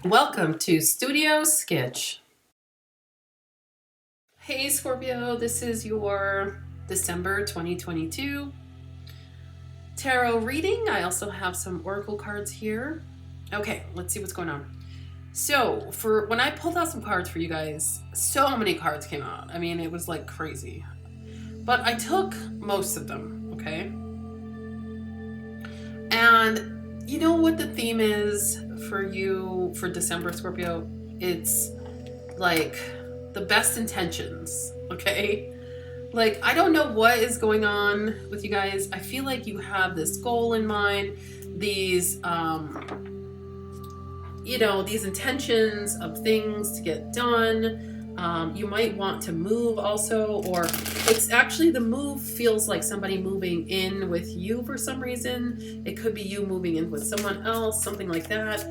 Welcome to Studio Sketch. Hey Scorpio, this is your December 2022 tarot reading. I also have some oracle cards here. Okay, let's see what's going on. So, for when I pulled out some cards for you guys, so many cards came out. I mean, it was like crazy. But I took most of them, okay? And you know what the theme is for you for December, Scorpio? It's like the best intentions, okay? Like, I don't know what is going on with you guys. I feel like you have this goal in mind, these these intentions of things to get done. You might want to move also, or it's actually the move feels like somebody moving in with you for some reason. It could be you moving in with someone else, something like that.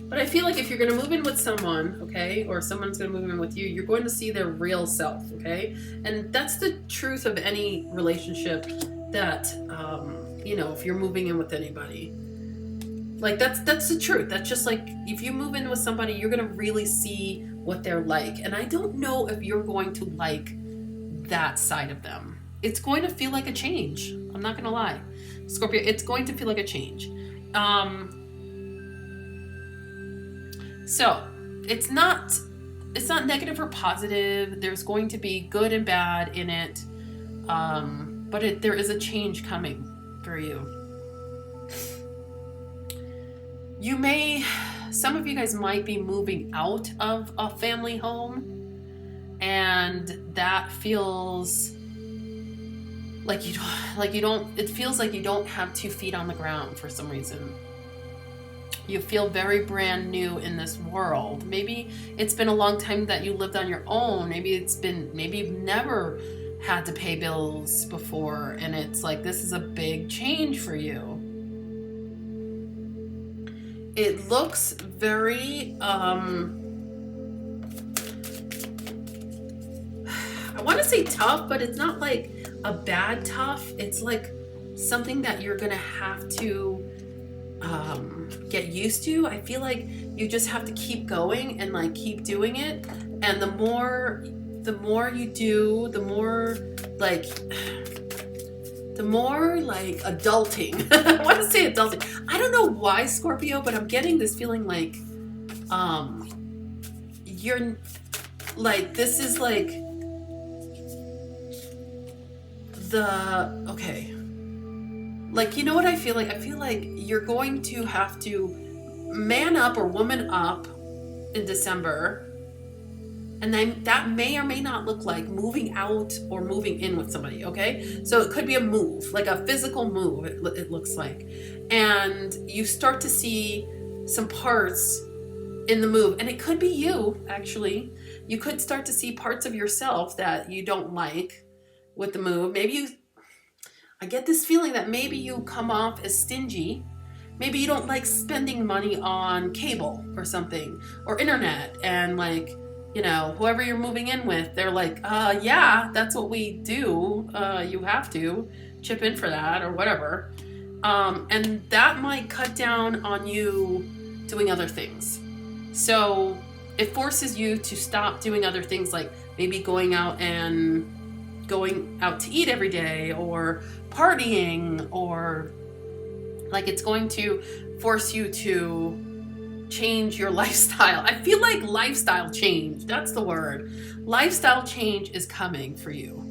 But I feel like if you're going to move in with someone, okay, or someone's going to move in with you, you're going to see their real self, okay? And that's the truth of any relationship that, if you're moving in with anybody. Like, that's the truth. That's just like, if you move in with somebody, you're going to really see what they're like. And I don't know if you're going to like that side of them. It's going to feel like a change. I'm not going to lie. Scorpio, it's going to feel like a change. So it's not negative or positive. There's going to be good and bad in it. But there is a change coming for you. Some of you guys might be moving out of a family home, and that feels like it feels like you don't have 2 feet on the ground for some reason. You feel very brand new in this world. Maybe it's been a long time that you lived on your own. Maybe you've never had to pay bills before, and it's like this is a big change for you. It looks very I want to say tough, but it's not like a bad tough. It's like something that you're gonna have to get used to. I feel like you just have to keep going and like keep doing it, and the more you do, the more adulting. I want to say adulting. I don't know why, Scorpio, but I'm getting this feeling like you're like, this is like like, you know what I feel like? I feel like you're going to have to man up or woman up in December. And then that may or may not look like moving out or moving in with somebody, okay? So it could be a move, like a physical move, it looks like. And you start to see some parts in the move. And it could be you, actually. You could start to see parts of yourself that you don't like with the move. I get this feeling that maybe you come off as stingy. Maybe you don't like spending money on cable or something, or internet, and like, whoever you're moving in with, they're like, yeah, that's what we do. You have to chip in for that or whatever. And that might cut down on you doing other things. So it forces you to stop doing other things, like maybe going out to eat every day, or partying, or like it's going to force you to change your lifestyle. I feel like lifestyle change, that's the word. Lifestyle change is coming for you.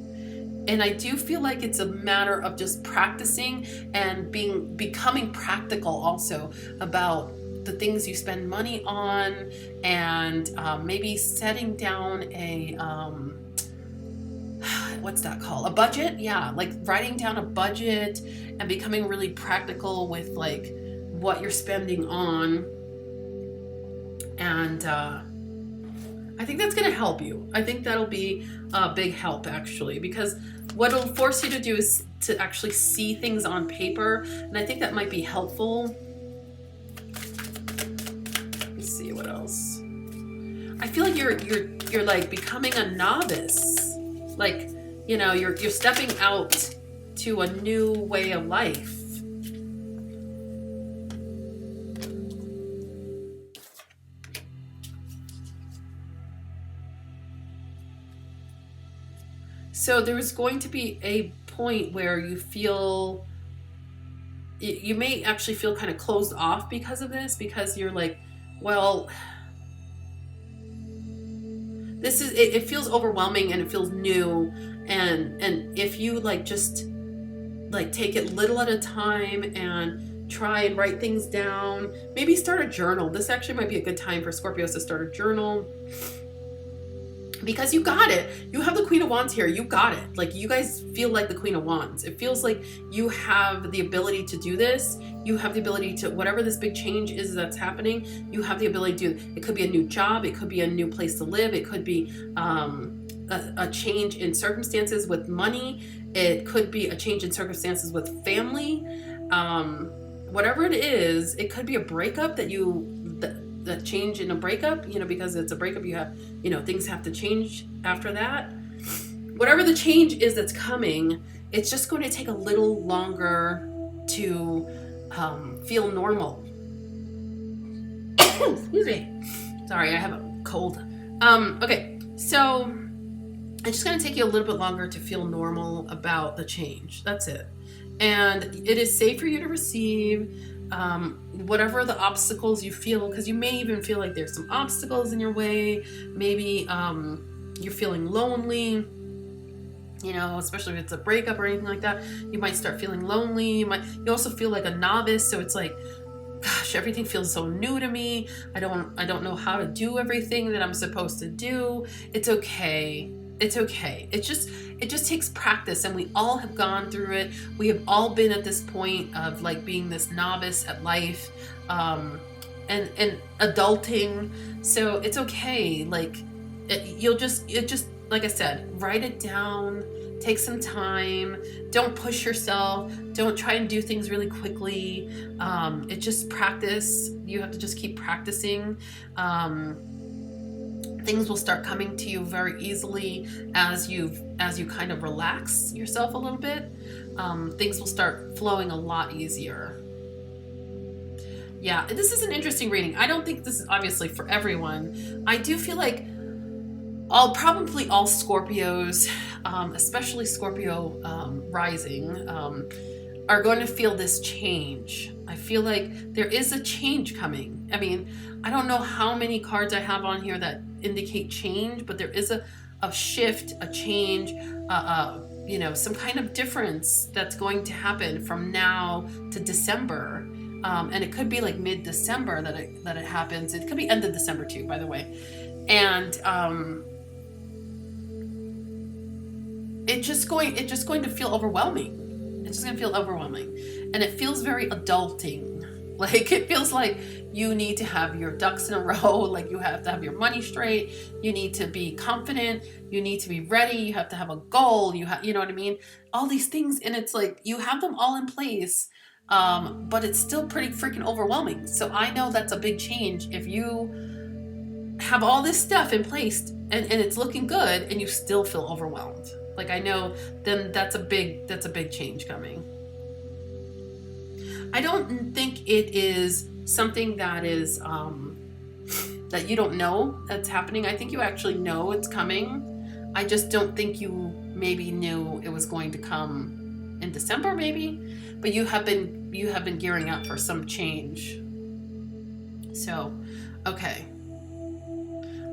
And I do feel like it's a matter of just practicing and becoming practical also about the things you spend money on, and maybe setting down a what's that called? A budget? Yeah, like writing down a budget and becoming really practical with like what you're spending on. And I think that's going to help you. I think that'll be a big help, actually, because what it'll force you to do is to actually see things on paper. And I think that might be helpful. Let's see what else. I feel like you're like becoming a novice. Like, you're stepping out to a new way of life. So there's going to be a point where you feel, you may actually feel kind of closed off because of this, because you're like, well, this is, it feels overwhelming and it feels new. And if you like just like take it little at a time and try and write things down, maybe start a journal. This actually might be a good time for Scorpios to start a journal, because you got it. You have the Queen of Wands here. You got it. Like, you guys feel like the Queen of Wands. It feels like you have the ability to do this. You have the ability to, whatever this big change is that's happening, you have the ability to do it. It could be a new job. It could be a new place to live. It could be a change in circumstances with money. It could be a change in circumstances with family. Whatever it is, it could be a breakup that change in a breakup, you know, because it's a breakup, you have, you know, things have to change after that. Whatever the change is that's coming, it's just going to take a little longer to feel normal. Excuse me. Sorry, I have a cold. Okay, so it's just going to take you a little bit longer to feel normal about the change. That's it. And it is safe for you to receive whatever the obstacles you feel, because you may even feel like there's some obstacles in your way. Maybe you're feeling lonely, you know, especially if it's a breakup or anything like that. You might start feeling lonely. You also feel like a novice, so it's like, gosh, everything feels so new to me. I don't know how to do everything that I'm supposed to do. It's okay. It's okay. It just takes practice, and we all have gone through it. We have all been at this point of like being this novice at life, and adulting. So it's okay. Like it just like I said, write it down. Take some time. Don't push yourself. Don't try and do things really quickly. It's just practice. You have to just keep practicing. Things will start coming to you very easily as you kind of relax yourself a little bit. Things will start flowing a lot easier. Yeah, this is an interesting reading. I don't think this is obviously for everyone. I do feel like probably all Scorpios, especially Scorpio rising, are going to feel this change. I feel like there is a change coming. I mean, I don't know how many cards I have on here that indicate change, but there is a shift, a change, you know, some kind of difference that's going to happen from now to December. And it could be like mid-December that it happens. It could be end of December too, by the way. And it's just going to feel overwhelming. It's just going to feel overwhelming. And it feels very adulting. Like, it feels like you need to have your ducks in a row. Like, you have to have your money straight. You need to be confident. You need to be ready. You have to have a goal. You know what I mean? All these things. And it's like, you have them all in place. But it's still pretty freaking overwhelming. So I know that's a big change. If you have all this stuff in place and it's looking good and you still feel overwhelmed. Like, I know then that's a big change coming. I don't think it is something that is that you don't know that's happening. I think you actually know it's coming. I just don't think you maybe knew it was going to come in December, maybe. But you have been gearing up for some change. So, okay.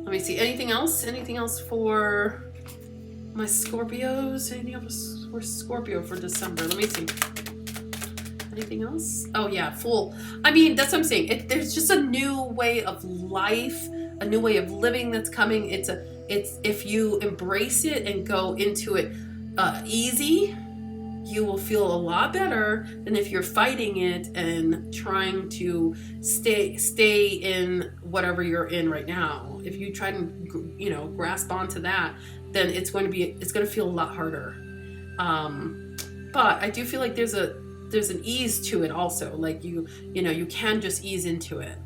Let me see. Anything else? Anything else for my Scorpios? Anything else for Scorpio for December? Let me see. Anything else? Oh yeah, Fool. I mean, that's what I'm saying. There's just a new way of life, a new way of living that's coming. It's if you embrace it and go into it easy, you will feel a lot better than if you're fighting it and trying to stay in whatever you're in right now. If you try to, you know, grasp onto that, then it's going to feel a lot harder. But I do feel like there's an ease to it also. Like you know, you can just ease into it.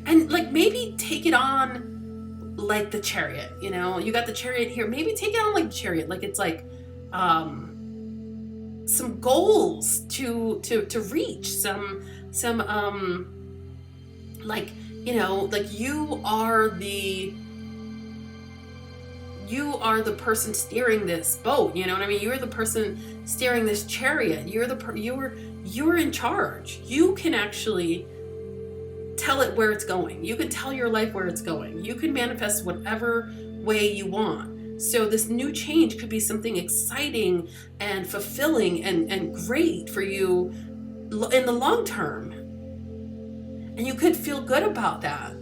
And like, maybe take it on like the Chariot, you know? You got the Chariot here. Maybe take it on like the Chariot. Like, it's like, some goals to reach, some like, you know, like you are the person steering this boat, you know what I mean? You're the person steering this chariot. You're in charge. You can actually tell it where it's going. You can tell your life where it's going. You can manifest whatever way you want. So this new change could be something exciting and fulfilling and great for you in the long term. And you could feel good about that.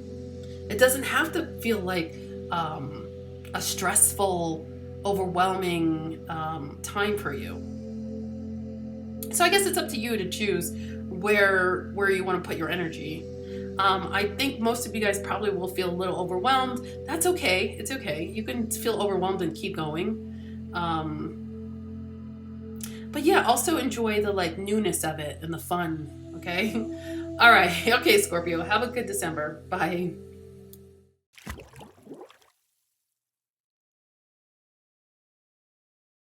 It doesn't have to feel like a stressful, overwhelming time for you. So I guess it's up to you to choose where you want to put your energy. I think most of you guys probably will feel a little overwhelmed. That's okay. It's okay. You can feel overwhelmed and keep going. But yeah, also enjoy the like newness of it and the fun. Okay. All right. Okay, Scorpio. Have a good December. Bye.